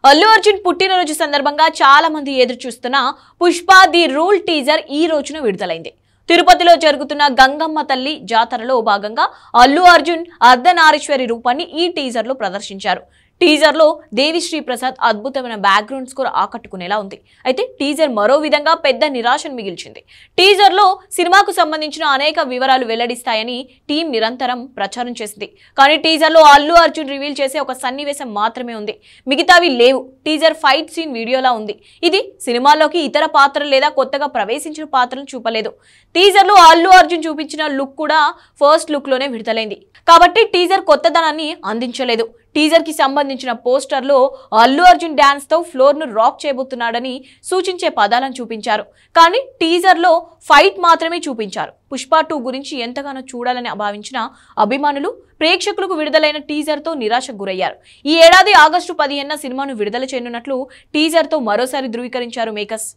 అల్లు అర్జున్ పుట్టినరోజు సందర్భంగా చాలా మంది ఎదురు చూస్తున్న పుష్ప ది రూల్ టీజర్ ఈ రోజున విడుదలైంది. తిరుపతిలో జరుగుతున్న గంగమ్మ తల్లి జాతరలో భాగంగా అల్లు అర్జున్ అర్ధనారీశ్వరి రూపాన్ని ఈ టీజర్ లో ప్రదర్శించారు. టీజర్ లో దేవిశ్రీ ప్రసాద్ అద్భుతమైన బ్యాక్గ్రౌండ్ స్కోర్ ఆకట్టుకునేలా ఉంది. అయితే టీజర్ మరో విధంగా పెద్ద నిరాశను మిగిల్చింది. టీజర్ లో సినిమాకు సంబంధించిన అనేక వివరాలు వెల్లడిస్తాయని టీం నిరంతరం ప్రచారం చేసింది. కానీ టీజర్ లో అల్లు అర్జున్ రివీల్ చేసే ఒక సన్నివేశం మాత్రమే ఉంది, మిగతావి లేవు. టీజర్ ఫైట్ సీన్ వీడియోలా ఉంది. ఇది సినిమాలోకి ఇతర పాత్రలు లేదా కొత్తగా ప్రవేశించిన పాత్రలను చూపలేదు. టీజర్ లో అల్లు అర్జున్ చూపించిన లుక్ కూడా ఫస్ట్ లుక్ లోనే విడుదలైంది కాబట్టి టీజర్ కొత్తదనాన్ని అందించలేదు. టీజర్ కి సంబంధించిన పోస్టర్ లో అల్లు అర్జున్ డాన్స్ తో ఫ్లోర్ ను రాక్ చేయబోతున్నాడని సూచించే పదాలను చూపించారు. కానీ టీజర్ లో ఫైట్ మాత్రమే చూపించారు. పుష్ప 2 గురించి ఎంతగానో చూడాలని భావించిన అభిమానులు ప్రేక్షకులకు విడుదలైన టీజర్ తో నిరాశకు గురయ్యారు. ఈ ఏడాది ఆగస్టు 15న సినిమాను విడుదల చేయనున్నట్లు టీజర్ తో మరోసారి ధృవీకరించారు మేకర్స్.